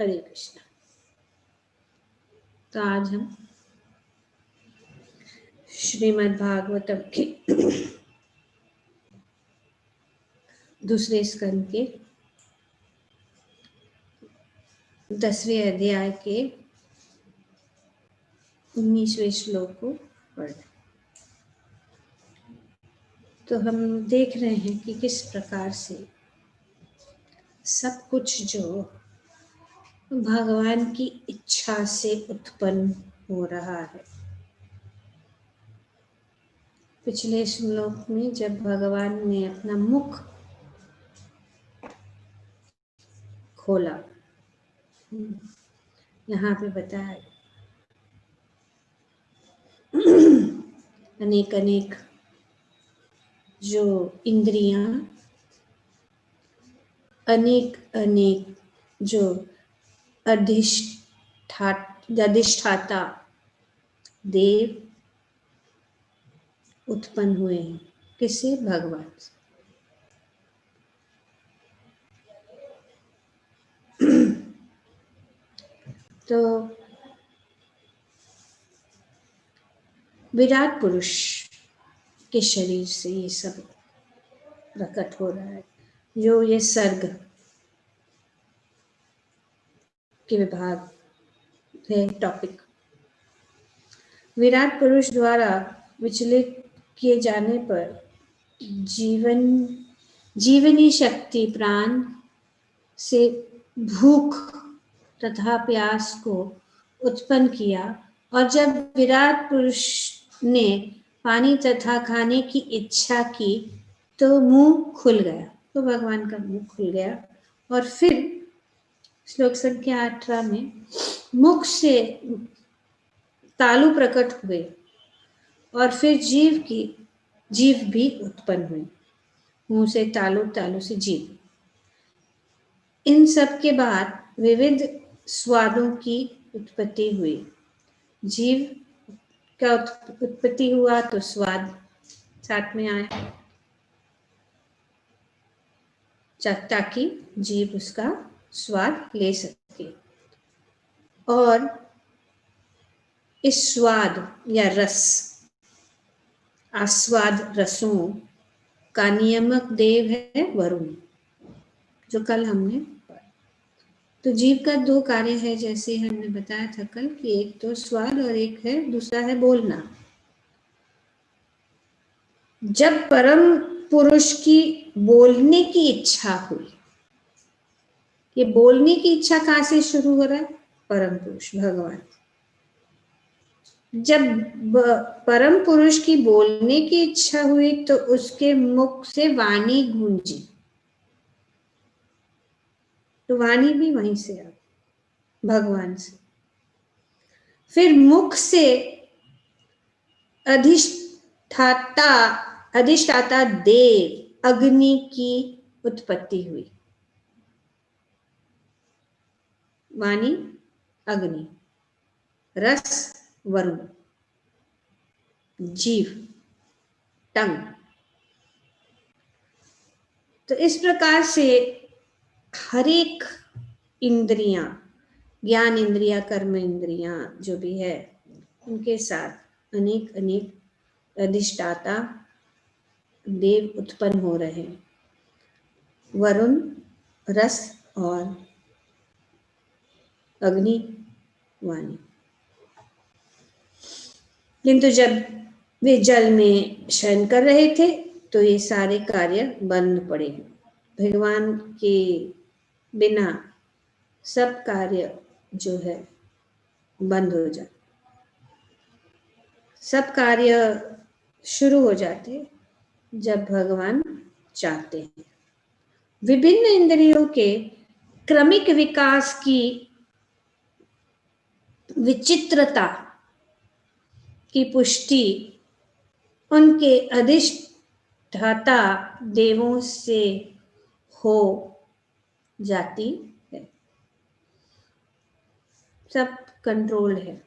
हरे कृष्णा। तो आज हम श्रीमद् भागवतम के दूसरे स्कंद के 10वें अध्याय के 19वें श्लोक को पढ़ रहे। तो हम देख रहे हैं कि किस प्रकार से सब कुछ जो भगवान की इच्छा से उत्पन्न हो रहा है। पिछले श्लोक में जब भगवान ने अपना मुख खोला, यहाँ पे बताया अनेक अनेक जो इंद्रियां, अनेक अनेक जो अधिष्ठाता देव उत्पन्न हुए हैं। किससे? भगवान से। तो विराट पुरुष के शरीर से ये सब प्रकट हो रहा है। जो ये सर्ग के विभाग है टॉपिक, विराट पुरुष द्वारा विचलित किए जाने पर जीवनी शक्ति प्राण से भूख तथा प्यास को उत्पन्न किया, और जब विराट पुरुष ने पानी तथा खाने की इच्छा की तो मुंह खुल गया। तो भगवान का मुंह खुल गया। और फिर श्लोक संख्या 18 में मुख से तालु प्रकट हुए और फिर जीव भी उत्पन्न हुई। मुंह से तालु, तालु से जीव। इन सब के बाद विविध स्वादों की उत्पत्ति हुई। जीव का उत्पत्ति हुआ तो स्वाद साथ में आया, ताकि जीव उसका स्वाद ले सके। और इस स्वाद या रस, आस्वाद रसों का नियामक देव है वरुण, जो कल हमने पढ़ा। तो जीव का 2 कार्य है, जैसे हमने बताया था कल, कि एक तो स्वाद और एक है दूसरा है बोलना। जब परम पुरुष की बोलने की इच्छा हुई, ये बोलने की इच्छा कहाँ से शुरू हो रहा है? परम पुरुष भगवान। जब परम पुरुष की बोलने की इच्छा हुई तो उसके मुख से वाणी गूंजी। तो वाणी भी वहीं से आ, भगवान से। फिर मुख से अधिष्ठाता देव अग्नि की उत्पत्ति हुई। वाणी अग्नि, रस वरुण, जीव टंग। तो इस प्रकार से हर एक इंद्रियां, ज्ञान इंद्रियां, कर्म इंद्रियां जो भी है, उनके साथ अनेक अनेक अधिष्ठाता देव उत्पन्न हो रहे हैं। वरुण, रस और अग्नि, वाणी। किंतु जब वे जल में शयन कर रहे थे तो ये सारे कार्य बंद पड़े। भगवान के बिना सब कार्य जो है बंद हो जाते, सब कार्य शुरू हो जाते जब भगवान चाहते हैं। विभिन्न इंद्रियों के क्रमिक विकास की विचित्रता की पुष्टि उनके अधिष्ठाता देवों से हो जाती है। सब कंट्रोल है।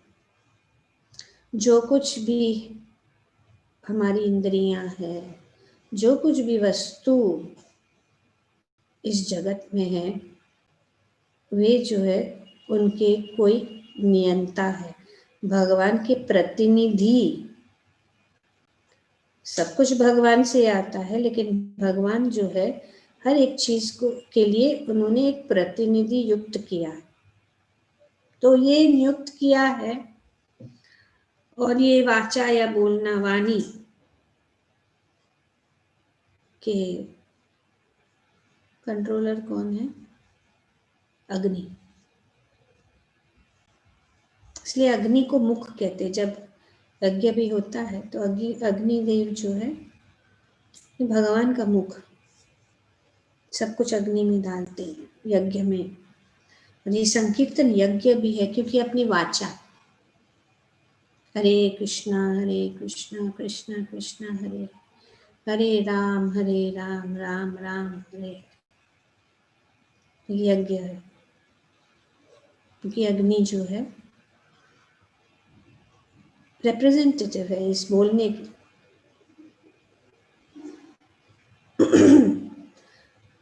जो कुछ भी हमारी इंद्रियां है, जो कुछ भी वस्तु इस जगत में है, वे जो है उनके कोई नियंता है। भगवान के प्रतिनिधि, सब कुछ भगवान से आता है, लेकिन भगवान जो है हर एक चीज को के लिए उन्होंने एक प्रतिनिधि युक्त किया है। तो ये नियुक्त किया है, और ये वाचा या बोलना, वाणी के कंट्रोलर कौन है? अग्नि। इसलिए अग्नि को मुख कहते हैं। जब यज्ञ भी होता है तो अग्निदेव जो है ये भगवान का मुख, सब कुछ अग्नि में डालते हैं यज्ञ में। और ये संकीर्तन यज्ञ भी है, क्योंकि अपनी वाचा, हरे कृष्णा कृष्ण कृष्ण हरे हरे राम राम राम हरे, यज्ञ है। क्योंकि अग्नि जो है रिप्रेजेंटेटिव है इस बोलने की।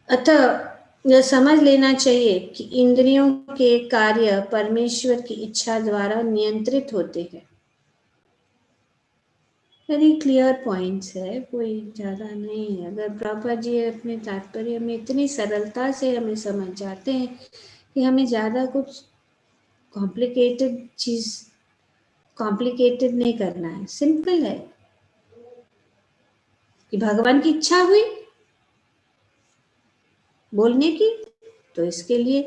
अतः यह समझ लेना चाहिए कि इंद्रियों के कार्य परमेश्वर की इच्छा द्वारा नियंत्रित होते हैं। वेरी क्लियर पॉइंट्स है, कोई ज़्यादा नहीं है। अगर प्रभुपाद जी अपने तात्पर्य में इतनी सरलता से हमें समझ जाते हैं कि हमें ज़्यादा कुछ कॉम्प्लिकेटेड नहीं करना है। सिंपल है कि भगवान की इच्छा हुई बोलने की, तो इसके लिए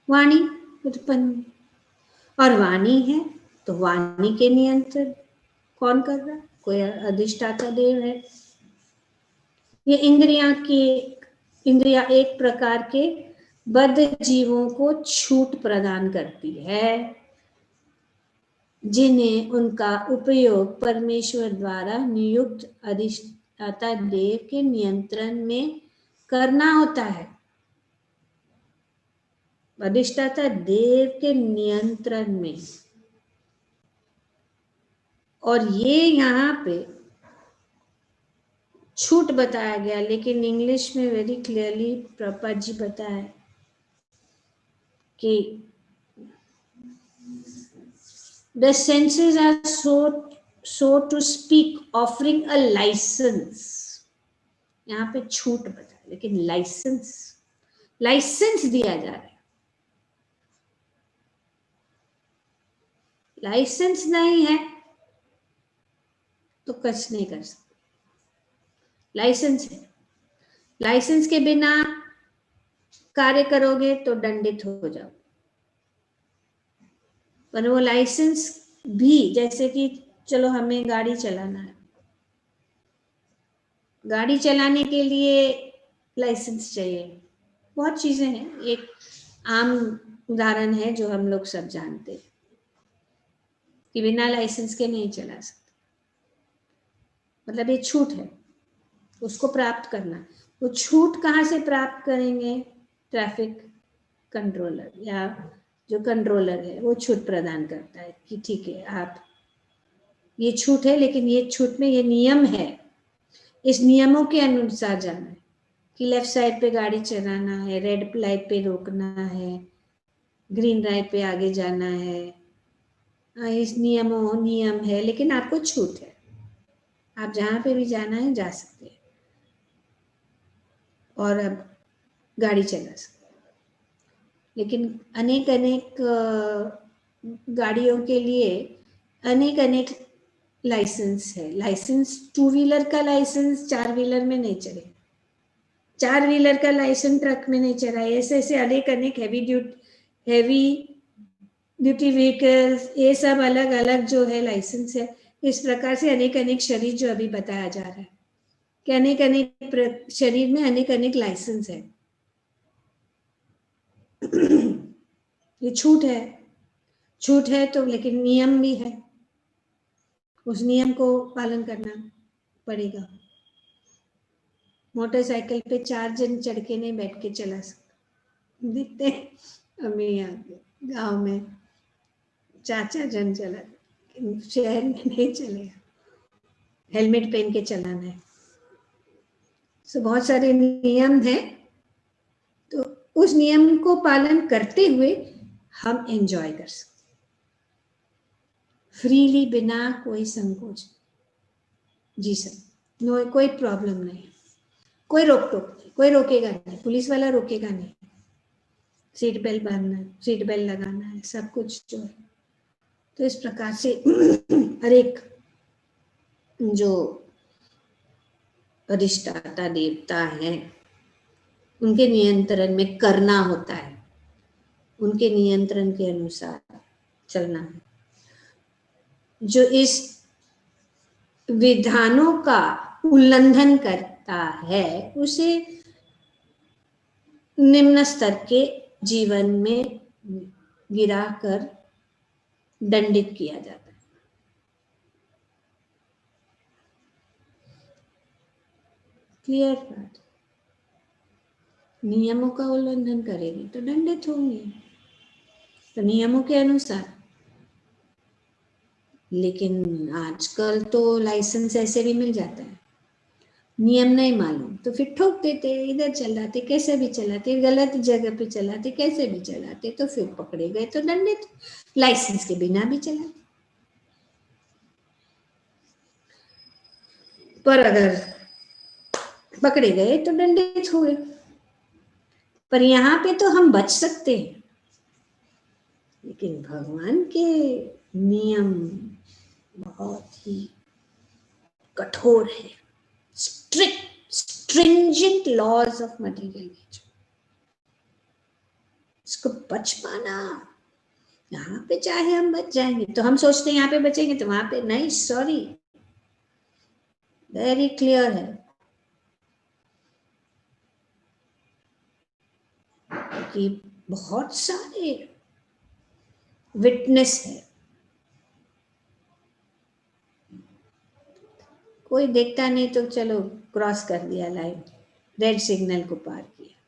वाणी उत्पन्न, और वाणी है तो वाणी के नियंत्रण कौन कर रहा है? कोई अधिष्ठाता देव है। ये इंद्रियां एक प्रकार के बद्ध जीवों को छूट प्रदान करती है, जिन्हें उनका उपयोग परमेश्वर द्वारा नियुक्त अधिष्ठाता देव के नियंत्रण में करना होता है। अधिष्ठाता देव के नियंत्रण में। और ये यहाँ पे छूट बताया गया, लेकिन इंग्लिश में वेरी क्लियरली प्रभुपाद जी बताया कि the senses are so to speak offering a license। यहाँ पे छूट बताया, लेकिन लाइसेंस दिया जा रहा है। लाइसेंस नहीं है तो कुछ नहीं कर सकते। लाइसेंस है, लाइसेंस के बिना कार्य करोगे तो दंडित हो जाओ। पर वो लाइसेंस भी, जैसे कि चलो हमें गाड़ी चलाना है, गाड़ी चलाने के लिए लाइसेंस चाहिए। बहुत चीजें हैं, एक आम उदाहरण है जो हम लोग सब जानते हैं कि बिना लाइसेंस के नहीं चला सकते। मतलब ये छूट है, उसको प्राप्त करना। वो छूट कहाँ से प्राप्त करेंगे? ट्रैफिक कंट्रोलर या जो कंट्रोलर है वो छूट प्रदान करता है कि ठीक है, आप ये छूट है, लेकिन ये छूट में ये नियम है, इस नियमों के अनुसार जाना है कि लेफ्ट साइड पे गाड़ी चलाना है, रेड लाइट पे रोकना है, ग्रीन लाइट पे आगे जाना है। इस नियम है, लेकिन आपको छूट है, आप जहाँ पे भी जाना है जा सकते हैं और अब गाड़ी चला सकते हैं। लेकिन अनेक गाड़ियों के लिए अनेक लाइसेंस है। लाइसेंस 2 व्हीलर का लाइसेंस 4 व्हीलर में नहीं चले, 4 व्हीलर का लाइसेंस ट्रक में नहीं चला। ऐसे अनेक हैवी ड्यूटी व्हीकल्स, ये सब अलग अलग जो है लाइसेंस है। इस प्रकार से अनेक शरीर जो अभी बताया जा रहा है कि अनेक शरीर में अनेक लाइसेंस है। ये छूट है तो, लेकिन नियम भी है, उस नियम को पालन करना पड़ेगा। मोटरसाइकिल पे 4 जन चढ़ के नहीं बैठ के चला सकते। दिखते हमें यहाँ गांव में 4 जन चला, शहर में नहीं चलेगा, हेलमेट पहन के चलाना है। सो बहुत सारे नियम हैं, तो उस नियम को पालन करते हुए हम एंजॉय कर सकते फ्रीली, बिना कोई संकोच। जी सर, नो, कोई प्रॉब्लम नहीं, कोई रोक टोक नहीं, कोई रोकेगा नहीं, पुलिस वाला रोकेगा नहीं। सीट बेल्ट बांधना है, सीट बेल्ट लगाना है, सब कुछ जो है। तो इस प्रकार से हर एक जो अधिष्ठाता देवता है उनके नियंत्रण में करना होता है, उनके नियंत्रण के अनुसार चलना है। जो इस विधानों का उल्लंघन करता है उसे निम्न स्तर के जीवन में गिराकर दंडित किया जाता है। क्लियर बात? नियमों का उल्लंघन करेंगे तो दंडित होंगे, तो नियमों के अनुसार। लेकिन आजकल तो लाइसेंस ऐसे भी मिल जाता है, नियम नहीं मालूम तो फिर ठोक देते, इधर चलाते, कैसे भी चलाते, गलत जगह पे चलाते, कैसे भी चलाते, तो फिर पकड़े गए तो दंडित, लाइसेंस के बिना भी चलाते। पर अगर पकड़े गए तो दंडित हुए। पर यहाँ पे तो हम बच सकते हैं, लेकिन भगवान के नियम बहुत ही कठोर है, strict, stringent laws of material nature. इसको बच पाना, यहाँ पे चाहे हम बच जाएंगे तो हम सोचते हैं यहाँ पे बचेंगे तो वहां पे नहीं, सॉरी, वेरी क्लियर है कि बहुत सारे विटनेस है। कोई देखता नहीं तो चलो क्रॉस कर दिया लाइन, रेड सिग्नल को पार किया,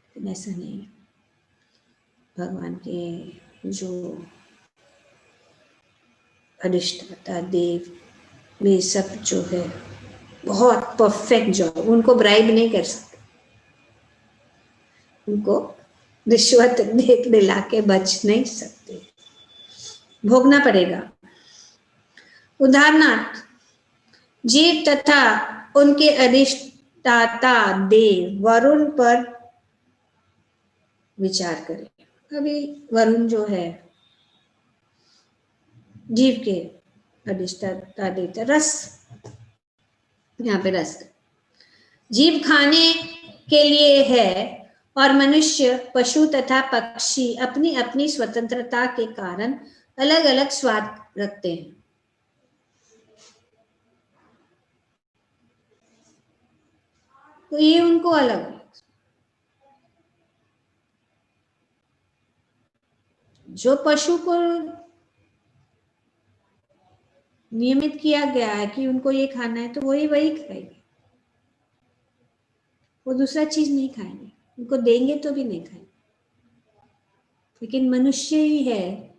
लेकिन ऐसा नहीं है। भगवान के जो अधिष्ठाता देव वे सब जो है बहुत परफेक्ट जॉब, उनको ब्राइब नहीं कर सकते, उनको रिश्वत देख दिला के बच नहीं सकते, भोगना पड़ेगा। उदाहरणार्थ जीव तथा उनके अधिष्ठाता देव वरुण पर विचार करें। अभी वरुण जो है जीव के अधिष्ठाता देवता, रस, यहाँ पे रस जीव खाने के लिए है और मनुष्य, पशु तथा पक्षी अपनी अपनी स्वतंत्रता के कारण अलग अलग स्वाद रखते हैं। तो ये उनको अलग अलग, जो पशु को नियमित किया गया है कि उनको ये खाना है तो वही वही खाएंगे, वो दूसरा चीज नहीं खाएंगे, उनको देंगे तो भी नहीं खाएंगे। लेकिन मनुष्य ही है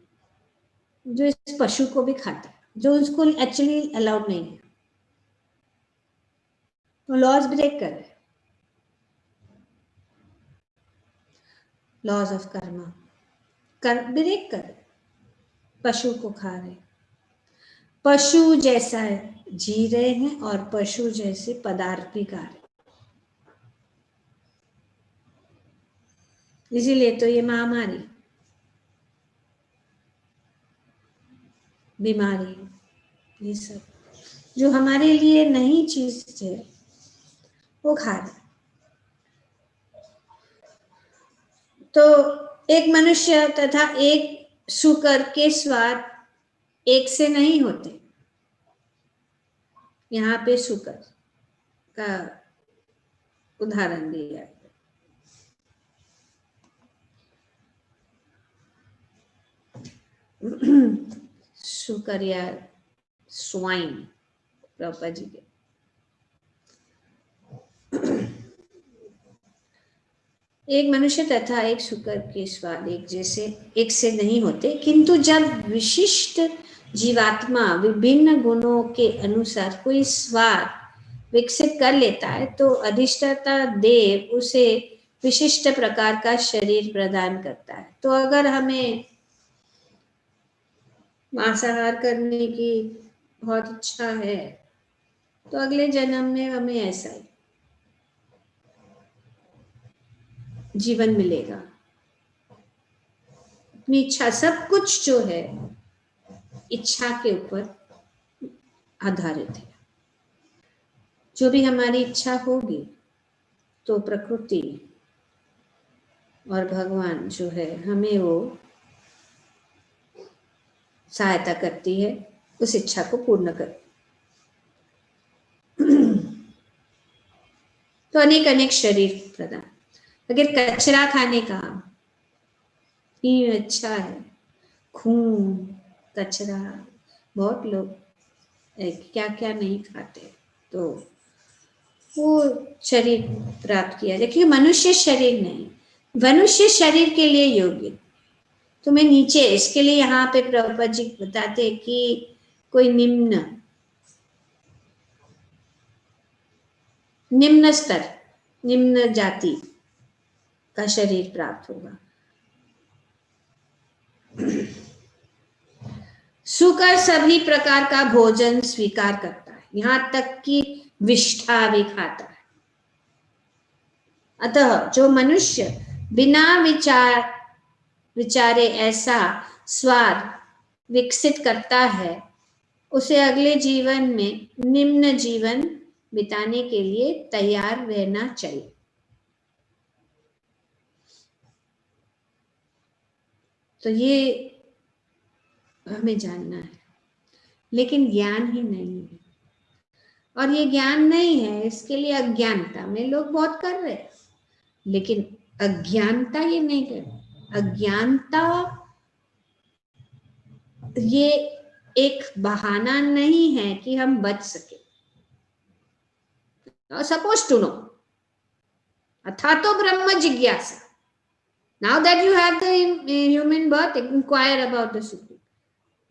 जो इस पशु को भी खाता है, जो उसको एक्चुअली अलाउड नहीं है, तो लॉज ब्रेक कर रहे, लॉज ऑफ कर्मा कर ब्रेक कर रहे, पशु को खा रहे, पशु जैसा जी रहे हैं और पशु जैसे पदार्थ भी खा रहे। इसीलिए तो ये महामारी, बीमारी, ये सब जो हमारे लिए नई चीज है वो खा रहे। तो एक मनुष्य तथा एक शुकर के स्वाद एक से नहीं होते। यहाँ पे शुकर का उदाहरण दिया है। शुकर या स्वाइन, प्रभुपाद जी के एक मनुष्य तथा एक शुकर के स्वाद एक जैसे, एक से नहीं होते, किंतु जब विशिष्ट जीवात्मा विभिन्न गुणों के अनुसार कोई स्वाद विकसित कर लेता है तो अधिष्ठाता देव उसे विशिष्ट प्रकार का शरीर प्रदान करता है। तो अगर हमें मांसाहार करने की बहुत इच्छा है तो अगले जन्म में हमें ऐसा ही जीवन मिलेगा। अपनी इच्छा, सब कुछ जो है इच्छा के ऊपर आधारित है। जो भी हमारी इच्छा होगी तो प्रकृति और भगवान जो है हमें वो सहायता करती है उस इच्छा को पूर्ण कर। तो अनेक अनेक शरीर प्रदान। अगर कचरा खाने का ही अच्छा है, खून, कचरा, बहुत लोग क्या क्या नहीं खाते, तो वो शरीर प्राप्त किया। देखिए मनुष्य शरीर नहीं, मनुष्य शरीर के लिए योग्य। तो मैं नीचे इसके लिए यहाँ पे प्रभुपाद जी बताते कि कोई निम्न स्तर, निम्न जाति का शरीर प्राप्त होगा। सुकर सभी प्रकार का भोजन स्वीकार करता है, यहां तक कि विष्ठा भी खाता है। अतः जो मनुष्य बिना विचारे ऐसा स्वाद विकसित करता है उसे अगले जीवन में निम्न जीवन बिताने के लिए तैयार रहना चाहिए। तो ये हमें जानना है, लेकिन ज्ञान ही नहीं है। और ये ज्ञान नहीं है, इसके लिए अज्ञानता में लोग बहुत कर रहे हैं, लेकिन अज्ञानता ये नहीं कर। अज्ञानता ये एक बहाना नहीं है कि हम बच सके। सपोज टू नो, अथा तो ब्रह्म जिज्ञासा। Now that you have the human birth, inquire about the supreme.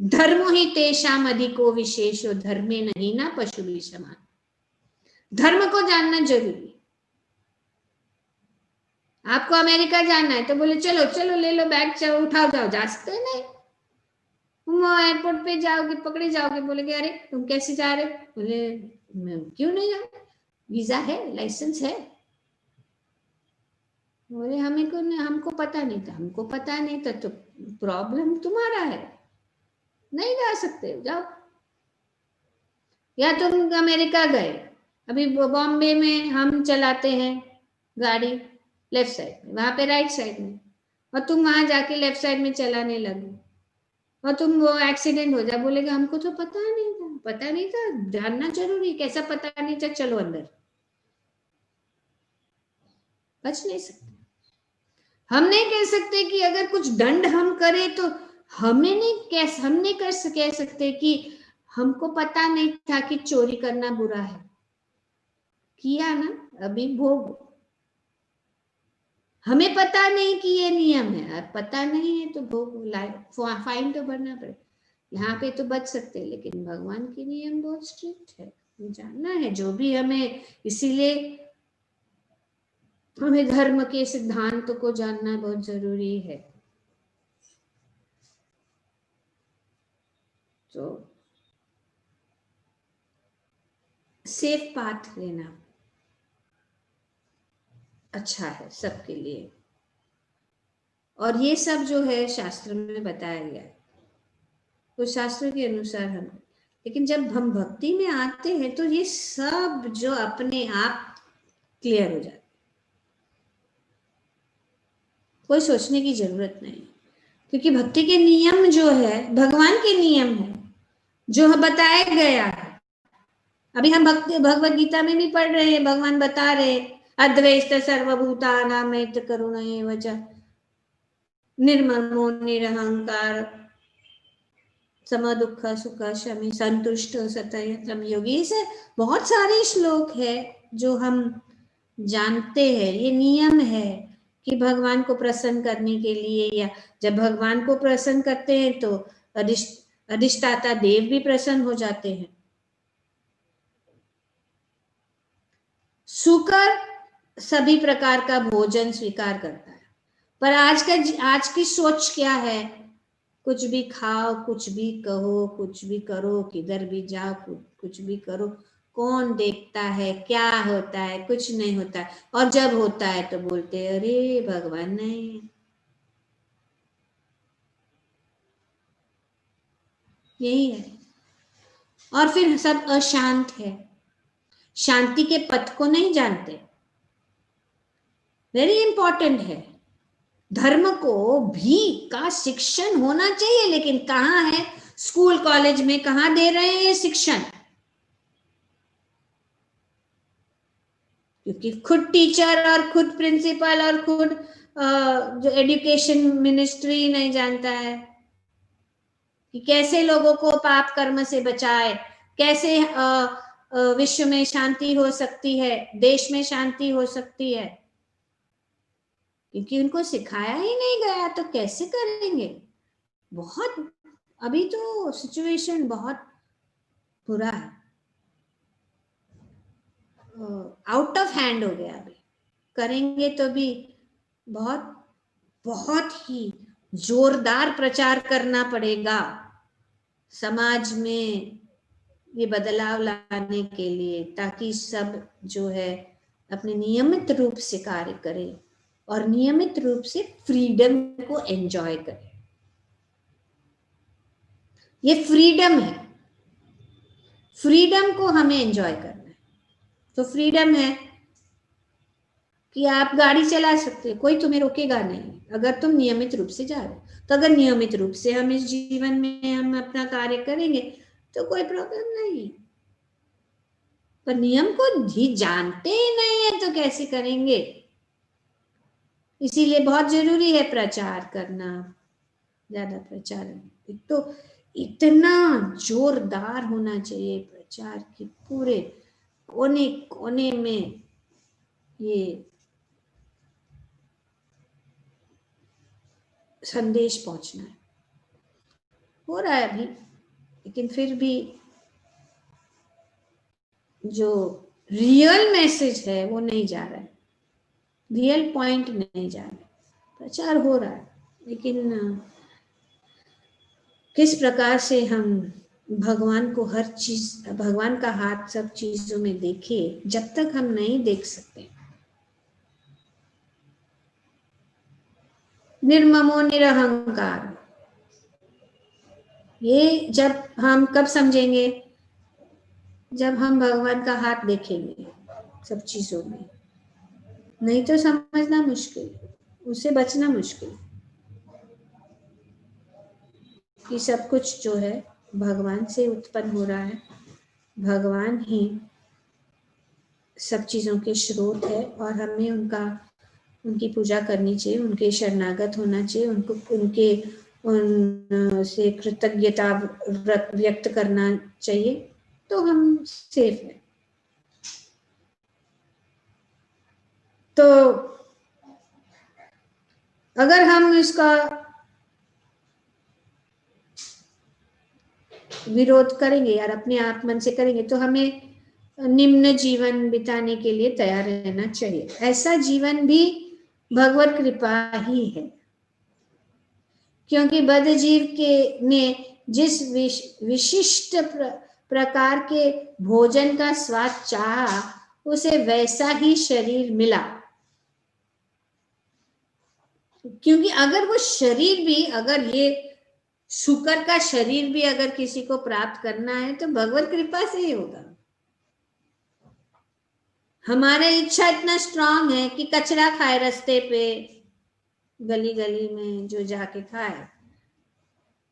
धर्म ही तेषाम अधिको विशेषो धर्मे नहीं ना पशु भी समान। धर्म को जानना जरूरी है। आपको अमेरिका जाना है तो बोले चलो चलो ले लो बैग, चलो उठाओ जाओ, जा सकते नहीं। तुम एयरपोर्ट पे जाओगे, पकड़े जाओगे, बोलेगे अरे तुम कैसे जा रहे हो? बोले क्यों नहीं जा, वीजा है, लाइसेंस है। बोले हमें को हमको पता नहीं था। हमको पता नहीं था तो प्रॉब्लम तुम्हारा है, नहीं जा सकते, जाओ। या तुम अमेरिका गए, अभी बॉम्बे में हम चलाते हैं गाड़ी लेफ्ट साइड में, वहां पे राइट साइड में, और तुम वहां जाके लेफ्ट साइड में चलाने लगे और तुम वो एक्सीडेंट हो जाए, बोलेगा हमको तो पता नहीं था। पता नहीं था, जानना जरूरी। कैसा पता नहीं था? चलो अंदर, बच नहीं सकते। हम नहीं कह सकते कि अगर कुछ दंड हम करें तो हमें नहीं हम नहीं कह सकते कि हमको पता नहीं था कि चोरी करना बुरा है, किया ना, अभी भोग। हमें पता नहीं कि ये नियम है, पता नहीं है तो भोग, फाइन तो भरना पड़े। यहाँ पे तो बच सकते, लेकिन भगवान के नियम बहुत स्ट्रिक्ट है, जानना है जो भी हमें। इसीलिए हमें धर्म के सिद्धांतों को जानना बहुत जरूरी है। तो सेफ पाथ लेना अच्छा है सबके लिए। और ये सब जो है शास्त्र में बताया गया है, तो शास्त्र के अनुसार हम, लेकिन जब हम भक्ति में आते हैं तो ये सब जो अपने आप क्लियर हो जाता, कोई सोचने की जरूरत नहीं। क्योंकि भक्ति के नियम जो है भगवान के नियम है जो बताया गया है। अभी हम भगवत गीता में भी पढ़ रहे हैं, भगवान बता रहे अद्वैत सर्वभूतानां करुणा एव च निर्ममो निरहंकार सम दुख सुख शमी संतुष्ट सतयम योगी। से बहुत सारे श्लोक है जो हम जानते हैं। ये नियम है कि भगवान को प्रसन्न करने के लिए, या जब भगवान को प्रसन्न करते हैं तो अधिष्ठाता देव भी प्रसन्न हो जाते हैं। सुकर सभी प्रकार का भोजन स्वीकार करता है। पर आज की सोच क्या है? कुछ भी खाओ, कुछ भी कहो, कुछ भी करो, किधर भी जाओ, कुछ भी करो, कौन देखता है, क्या होता है, कुछ नहीं होता है। और जब होता है तो बोलते हैं अरे भगवान नहीं। यही है। और फिर सब अशांत है, शांति के पथ को नहीं जानते। वेरी इंपॉर्टेंट है। धर्म को भी का शिक्षण होना चाहिए, लेकिन कहाँ है? स्कूल कॉलेज में कहाँ दे रहे हैं ये शिक्षण? क्योंकि खुद टीचर और खुद प्रिंसिपल और खुद जो एजुकेशन मिनिस्ट्री नहीं जानता है कि कैसे लोगों को पाप कर्म से बचाए, कैसे विश्व में शांति हो सकती है, देश में शांति हो सकती है। क्योंकि उनको सिखाया ही नहीं गया तो कैसे करेंगे? बहुत अभी तो सिचुएशन बहुत बुरा है, आउट ऑफ हैंड हो गया। अभी करेंगे तो भी बहुत बहुत ही जोरदार प्रचार करना पड़ेगा समाज में ये बदलाव लाने के लिए, ताकि सब जो है अपने नियमित रूप से कार्य करे और नियमित रूप से फ्रीडम को एंजॉय करे। ये फ्रीडम है, फ्रीडम को हमें एंजॉय करना है। तो फ्रीडम है कि आप गाड़ी चला सकते हो, कोई तुम्हें रोकेगा नहीं अगर तुम नियमित रूप से जा रहे हो। तो अगर नियमित रूप से हम इस जीवन में हम अपना कार्य करेंगे तो कोई प्रॉब्लम नहीं। पर नियम को ही जानते ही नहीं है तो कैसे करेंगे? इसीलिए बहुत जरूरी है प्रचार करना, ज्यादा प्रचार। एक तो इतना जोरदार होना चाहिए प्रचार की पूरे कोने कोने में ये संदेश पहुंचना है। हो रहा है अभी, लेकिन फिर भी जो रियल मैसेज है वो नहीं जा रहा है, रियल पॉइंट नहीं जा रहा है। प्रचार हो रहा है, लेकिन किस प्रकार से हम भगवान को हर चीज, भगवान का हाथ सब चीजों में देखे, जब तक हम नहीं देख सकते। निर्ममो निरहंकार, ये जब हम कब समझेंगे? जब हम भगवान का हाथ देखेंगे सब चीजों में। नहीं तो समझना मुश्किल, उससे बचना मुश्किल कि सब कुछ जो है भगवान से उत्पन्न हो रहा है, भगवान ही सब चीजों के स्रोत है और हमें उनकी पूजा करनी चाहिए, उनके शरणागत होना चाहिए, उनको उनके उनसे कृतज्ञता व्यक्त करना चाहिए, तो हम सेफ हैं। तो अगर हम इसका विरोध करेंगे यार, अपने आप मन से करेंगे, तो हमें निम्न जीवन बिताने के लिए तैयार रहना चाहिए। ऐसा जीवन भी भगवत कृपा ही है, क्योंकि बद्ध जीव के ने जिस विशिष्ट प्रकार के भोजन का स्वाद चाहा, उसे वैसा ही शरीर मिला। क्योंकि अगर वो शरीर भी, अगर ये शुकर का शरीर भी अगर किसी को प्राप्त करना है तो भगवत कृपा से ही होगा। हमारा इच्छा इतना स्ट्रांग है कि कचरा खाए रास्ते पे, गली गली में जो जाके खाए,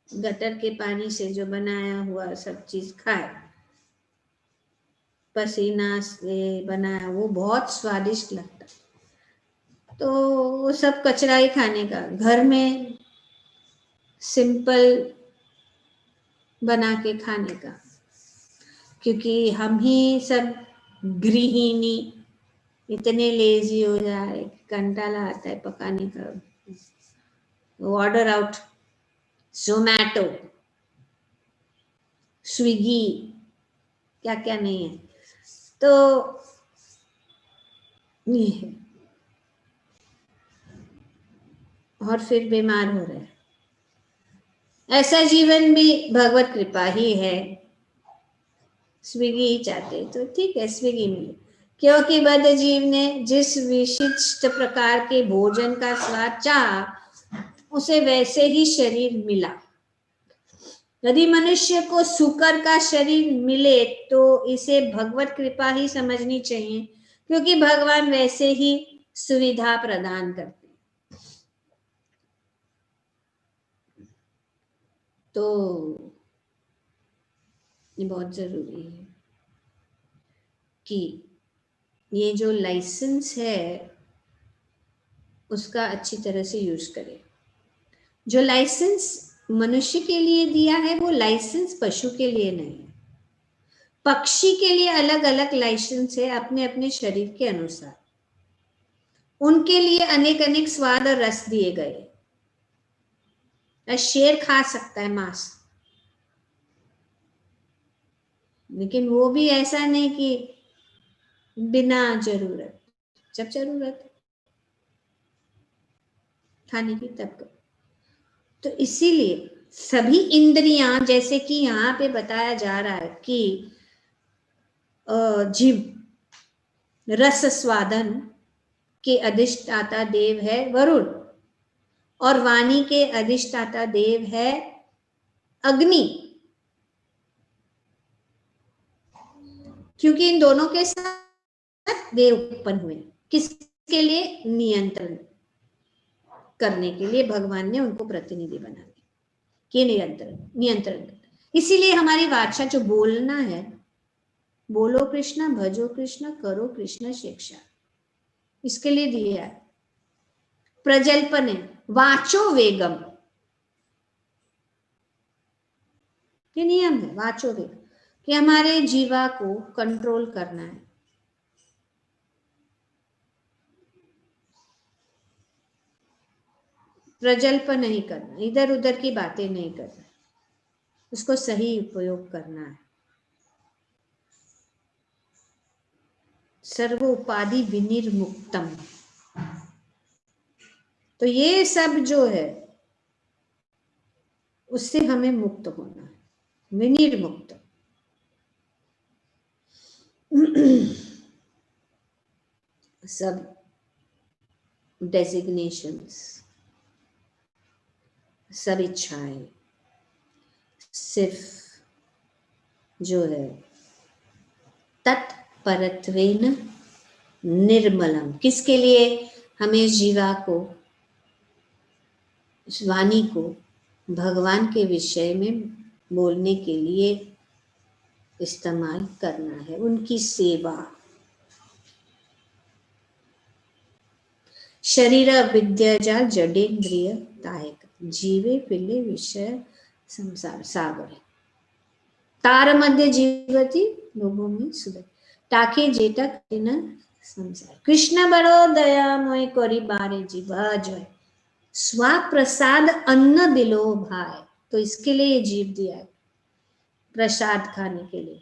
गटर के पानी से जो बनाया हुआ सब चीज खाए, पसीना से बनाया, वो बहुत स्वादिष्ट लगता। तो वो सब कचरा ही खाने का, घर में सिंपल बना के खाने का। क्योंकि हम ही सब गृहिणी इतने लेजी हो जाए, कंटाला आता है पकाने का, ऑर्डर आउट, जोमैटो, स्विगी, क्या क्या नहीं है। तो ये है, और फिर बीमार हो रहे हैं। ऐसा जीवन भी भगवत कृपा ही है। स्विगी ही चाहते तो ठीक है, स्विगी मिले, क्योंकि बद्ध जीव ने जिस विशिष्ट प्रकार के भोजन का स्वाद चाहा उसे वैसे ही शरीर मिला। यदि मनुष्य को सूकर का शरीर मिले तो इसे भगवत कृपा ही समझनी चाहिए, क्योंकि भगवान वैसे ही सुविधा प्रदान करते हैं। तो ये बहुत जरूरी है कि ये जो लाइसेंस है उसका अच्छी तरह से यूज करें। जो लाइसेंस मनुष्य के लिए दिया है वो लाइसेंस पशु के लिए नहीं है। पक्षी के लिए अलग अलग लाइसेंस है अपने अपने शरीर के अनुसार। उनके लिए अनेक अनेक स्वाद और रस दिए गए। शेर खा सकता है मांस, लेकिन वो भी ऐसा नहीं कि बिना जरूरत, जब जरूरत है खाने की तब करो। तो इसीलिए सभी इंद्रियां, जैसे कि यहाँ पे बताया जा रहा है कि जीव रस स्वादन के अधिष्ठाता देव है वरुण, और वाणी के अधिष्ठाता देव है अग्नि, क्योंकि इन दोनों के साथ देव उत्पन्न हुए। किसके लिए? नियंत्रण करने के लिए भगवान ने उनको प्रतिनिधि बना दिया कि नियंत्रण। इसीलिए हमारी वाचा जो बोलना है, बोलो कृष्णा, भजो कृष्णा, करो कृष्ण शिक्षा, इसके लिए दिया है। प्रजल्पने वाचो वेगम, ये नियम है वाचो वेगम, कि हमारे जीवा को कंट्रोल करना है। प्रजल्प नहीं करना, इधर उधर की बातें नहीं करना, उसको सही उपयोग करना है। सर्व उपाधि विनिर्मुक्तम, तो ये सब जो है उससे हमें मुक्त होना है, विनिर्मुक्त। सब डेजिग्नेशंस, सब इच्छाएं सिर्फ जो है तत्परत्वेन निर्मलम, किसके लिए? हमें जीवा को, वाणी को भगवान के विषय में बोलने के लिए इस्तेमाल करना है, उनकी सेवा। शरीर विद्या जडेन्द्रिय दायक, जीवे पिले विषय संसार सागर, तार मध्य जीवती लोगों में सुधर, टाके जेटक न संसार। कृष्ण बड़ो दयामय करी बारे जीवा जय, स्वा प्रसाद अन्न दिलो भाई। तो इसके लिए ये जीव दिया है, प्रसाद खाने के लिए।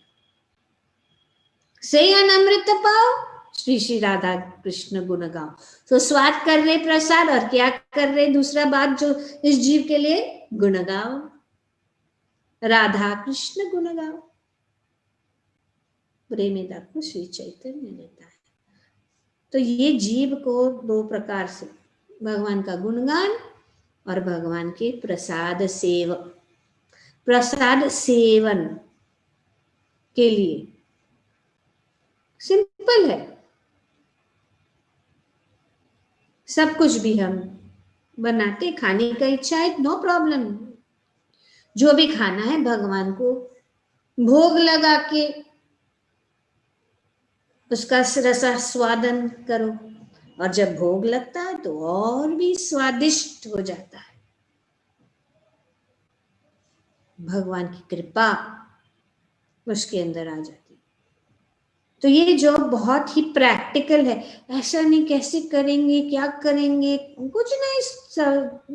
से अमृत पाओ, श्री श्री राधा कृष्ण गुण गाओ। तो स्वाद कर रहे प्रसाद, और क्या कर रहे दूसरा बात जो इस जीव के लिए? गुण गाओ, राधा कृष्ण गुण गाओ। प्रेमिदा को श्री चैतन्य देता है। तो ये जीव को दो प्रकार से, भगवान का गुणगान और भगवान के प्रसाद सेवन के लिए सिंपल है। सब कुछ भी हम बनाते, खाने का इच्छा है, नो प्रॉब्लम। जो भी खाना है भगवान को भोग लगा के उसका रसा स्वादन करो, और जब भोग लगता है तो और भी स्वादिष्ट हो जाता है। भगवान की कृपा उसके अंदर आ जाती। तो ये जो बहुत ही प्रैक्टिकल है, ऐसा नहीं कैसे करेंगे, क्या करेंगे, कुछ नहीं,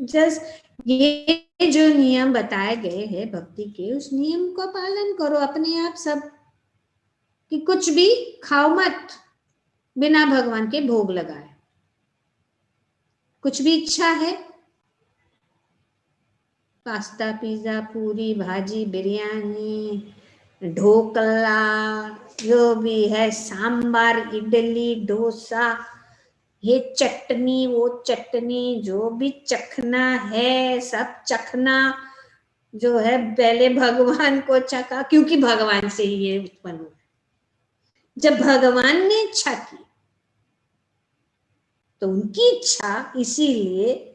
जस्ट ये जो नियम बताए गए हैं भक्ति के, उस नियम का पालन करो अपने आप सब, कि कुछ भी खाओ मत, बिना भगवान के भोग लगाए। कुछ भी इच्छा है, पास्ता, पिज्जा, पूरी भाजी, बिरयानी, ढोकला, जो भी है, सांबार, इडली, डोसा, ये चटनी, वो चटनी, जो भी चखना है सब चखना, जो है पहले भगवान को चखा, क्योंकि भगवान से ही ये उत्पन्न हुआ। जब भगवान ने इच्छा की तो उनकी इच्छा, इसीलिए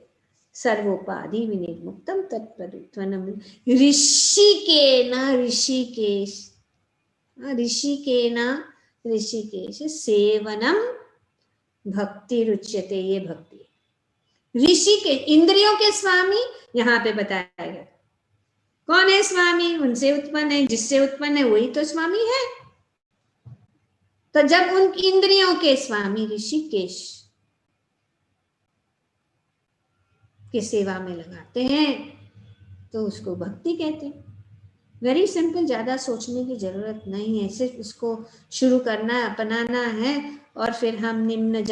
सर्वोपाधि विनिर्मुक्तम तत्परित्वनम ऋषिकेन, ऋषिकेश, ऋषिकेन, ऋषिकेश सेवनम भक्ति रुच्यते, ये भक्ति। ऋषि के, इंद्रियों के स्वामी यहाँ पे बताया गया। कौन है स्वामी? उनसे उत्पन्न है, जिससे उत्पन्न है वही तो स्वामी है। तो जब उन इंद्रियों के स्वामी ऋषिकेश की सेवा में लगाते हैं तो उसको भक्ति कहते हैं। वेरी सिंपल, ज्यादा सोचने की जरूरत नहीं है, सिर्फ इसको शुरू करना है, अपनाना है, और फिर हम निम्न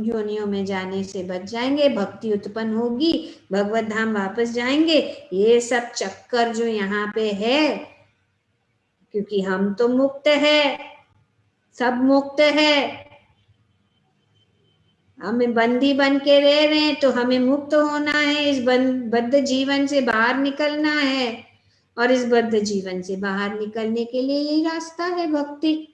योनियों में जाने से बच जाएंगे, भक्ति उत्पन्न होगी, भगवत धाम वापस जाएंगे। ये सब चक्कर जो यहाँ पे है, क्योंकि हम तो मुक्त है, सब मुक्त है, हमें बंदी बन के रह रहे हैं, तो हमें मुक्त होना है, इस बद्ध जीवन से बाहर निकलना है, और इस बद्ध जीवन से बाहर निकलने के लिए यही रास्ता है, भक्ति।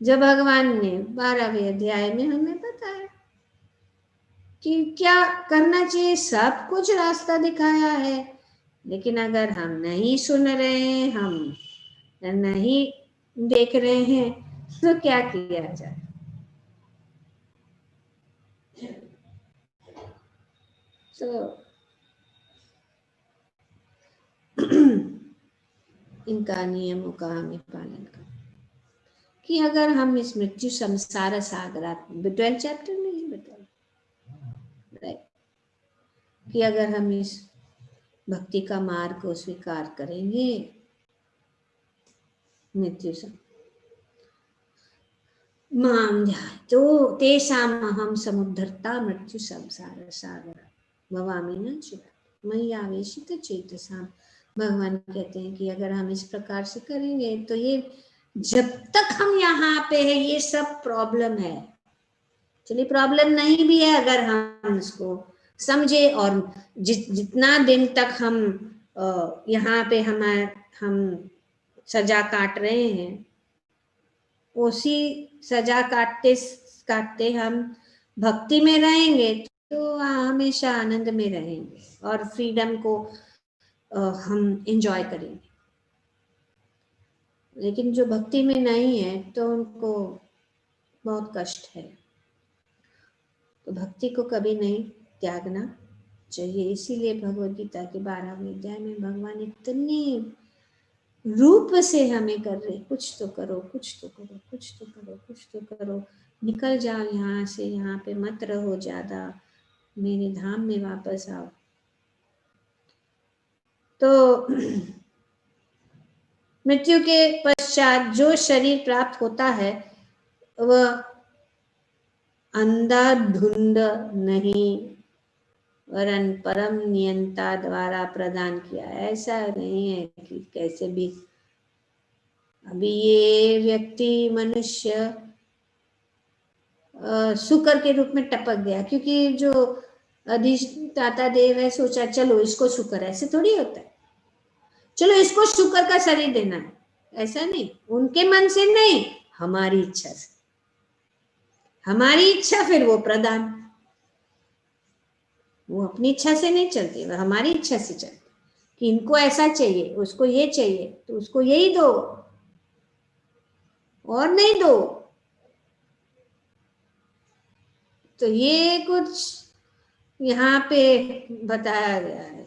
जब भगवान ने 12वें अध्याय में हमें बताया कि क्या करना चाहिए, सब कुछ रास्ता दिखाया है, लेकिन अगर हम नहीं सुन रहे हैं, हम नहीं देख रहे हैं, तो क्या किया जाए? तो इनका नियमों का हमें पालन करना, कि अगर हम इस मृत्यु संसार सागरात 12 चैप्टर में ही बताया, राइट, कि अगर हम इस भक्ति का मार्ग को स्वीकार करेंगे, मृत्यु से माम ध्याय तो तेषाम अहम समुद्धरता मृत्यु संसार सागर भवामी न चिरात् मयि आवेशित चेतसाम। भगवान कहते हैं कि अगर हम इस प्रकार से करेंगे तो ये, जब तक हम यहाँ पे है, ये सब प्रॉब्लम है। चलिए, प्रॉब्लम नहीं भी है अगर हम इसको समझे, और जितना दिन तक हम यहाँ पे हम सजा काट रहे हैं, उसी सजा काटते काटते हम भक्ति में रहेंगे तो हमेशा आनंद में रहेंगे और फ्रीडम को हम एंजॉय करेंगे। लेकिन जो भक्ति में नहीं है तो उनको बहुत कष्ट है। तो भक्ति को कभी नहीं त्यागना चाहिए। इसीलिए भगवद गीता के 12वें अध्याय में भगवान इतने रूप से हमें कर रहे, कुछ तो करो, कुछ तो करो, कुछ तो करो, कुछ तो करो, निकल जाओ यहाँ से, यहाँ पे मत रहो ज्यादा, मेरे धाम में वापस आओ। तो मृत्यु के पश्चात जो शरीर प्राप्त होता है वह अंधाधुंध नहीं, वरन परम नियंता द्वारा प्रदान किया। ऐसा नहीं है कि कैसे भी अभी ये व्यक्ति मनुष्य शुकर के रूप में टपक गया, क्योंकि जो अधिष्ठाता देव है सोचा चलो इसको शुकर, ऐसे थोड़ी होता है, चलो इसको शुकर का शरीर देना है, ऐसा नहीं, उनके मन से नहीं, हमारी इच्छा से, हमारी इच्छा फिर वो प्रदान, वो अपनी इच्छा से नहीं चलती, वो हमारी इच्छा से चलती, कि इनको ऐसा चाहिए, उसको ये चाहिए, तो उसको यही दो और नहीं दो। तो ये कुछ यहाँ पे बताया गया है,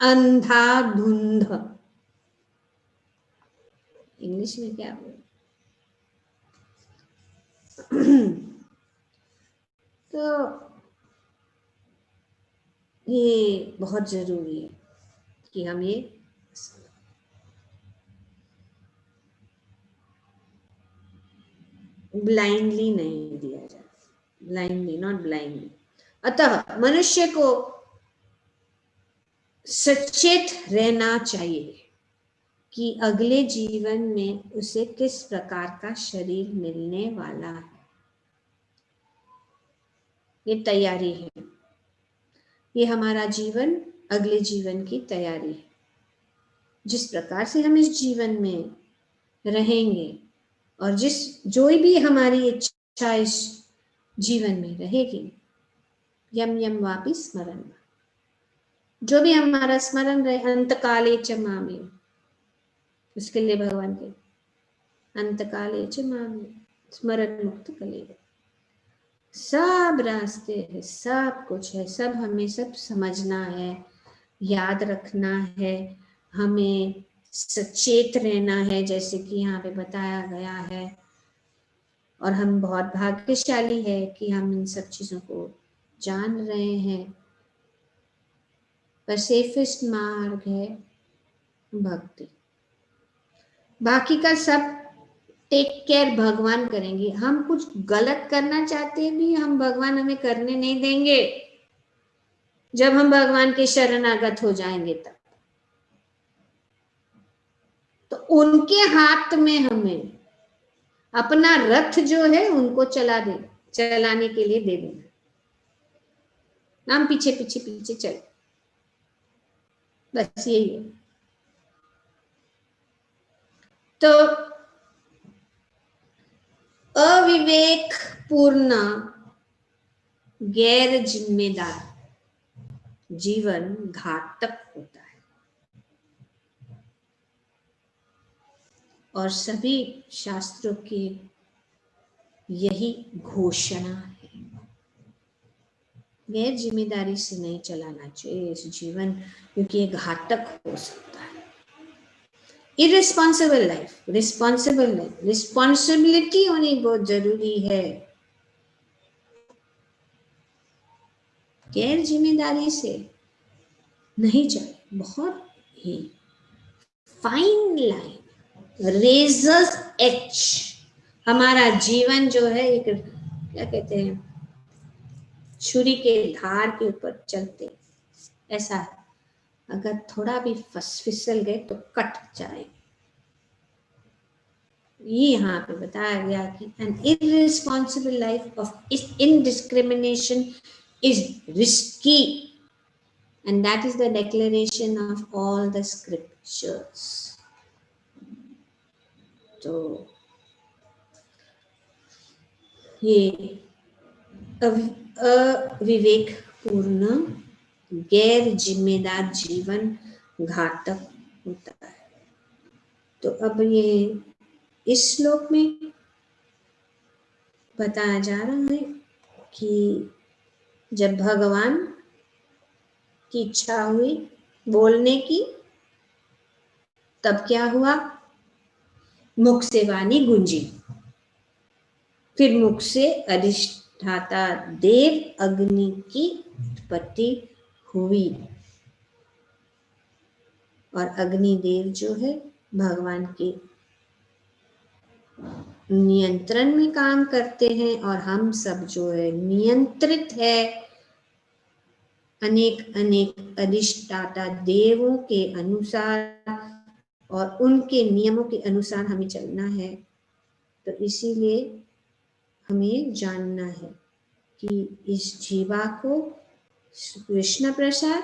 अंधाधुंध। इंग्लिश में क्या बोल तो ये बहुत जरूरी है कि हम ये, ब्लाइंडली नहीं दिया जाता, ब्लाइंडली, नॉट ब्लाइंडली। अतः मनुष्य को सचेत रहना चाहिए कि अगले जीवन में उसे किस प्रकार का शरीर मिलने वाला है। ये तैयारी है, ये हमारा जीवन अगले जीवन की तैयारी है। जिस प्रकार से हम इस जीवन में रहेंगे और जो भी हमारी इच्छा इस जीवन में रहेगी, यम यम वापि स्मरण, जो भी हमारा स्मरण रहे, अंतकाले च मामे, उसके लिए भगवान के अंतकाले च मामे स्मरण मुक्त कलेगा। सब रास्ते है, सब कुछ है, सब हमें सब समझना है, याद रखना है, हमें सचेत रहना है, जैसे कि यहाँ पे बताया गया है। और हम बहुत भाग्यशाली है कि हम इन सब चीजों को जान रहे हैं। पर सेफेस्ट मार्ग है भक्ति। बाकी का सब टेक केयर भगवान करेंगे। हम कुछ गलत करना चाहते हैं भी, हम भगवान हमें करने नहीं देंगे। जब हम भगवान के शरणागत हो जाएंगे तब तो उनके हाथ में हमें अपना रथ जो है उनको चलाने के लिए दे देना। हम पीछे पीछे पीछे चल, बस यही है। तो अविवेक पूर्ण गैर जिम्मेदार जीवन घातक होता है और सभी शास्त्रों की यही घोषणा है। गैर जिम्मेदारी से नहीं चलाना चाहिए इस जीवन, क्योंकि ये घातक हो सकता है। Irresponsible life, responsible life, responsibility होनी बहुत जरूरी है। गैर जिम्मेदारी से नहीं चले, बहुत ही फाइन लाइन, रेजर्स एच। हमारा जीवन जो है एक, क्या कहते हैं, छुरी के धार के ऊपर चलते ऐसा है। अगर थोड़ा भी फिसल गए तो कट जाए। ये यहाँ पे बताया गया कि an irresponsible life of indiscrimination is risky, and that is the declaration of all the scriptures. तो ये अविवेक पूर्ण गैर जिम्मेदार जीवन घातक होता है। तो अब ये इस श्लोक में बताया जा रहा है कि जब भगवान की इच्छा हुई बोलने की, तब क्या हुआ? मुख से वाणी गूंजी, फिर मुख से अधिष्ठाता देव अग्नि की उत्पत्ति हुई। और अग्निदेव जो है भगवान के नियंत्रण में काम करते हैं, और हम सब जो है नियंत्रित है अनेक अनेक अधिष्ठाता देवों के अनुसार, और उनके नियमों के अनुसार हमें चलना है। तो इसीलिए हमें जानना है कि इस जीवा को कृष्ण प्रसाद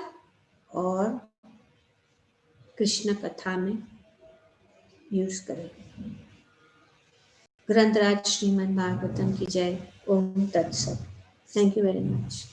और कृष्ण कथा में यूज करें। ग्रंथराज श्रीमद् भागवतम की जय। ओम तत्सत। Thank you very much.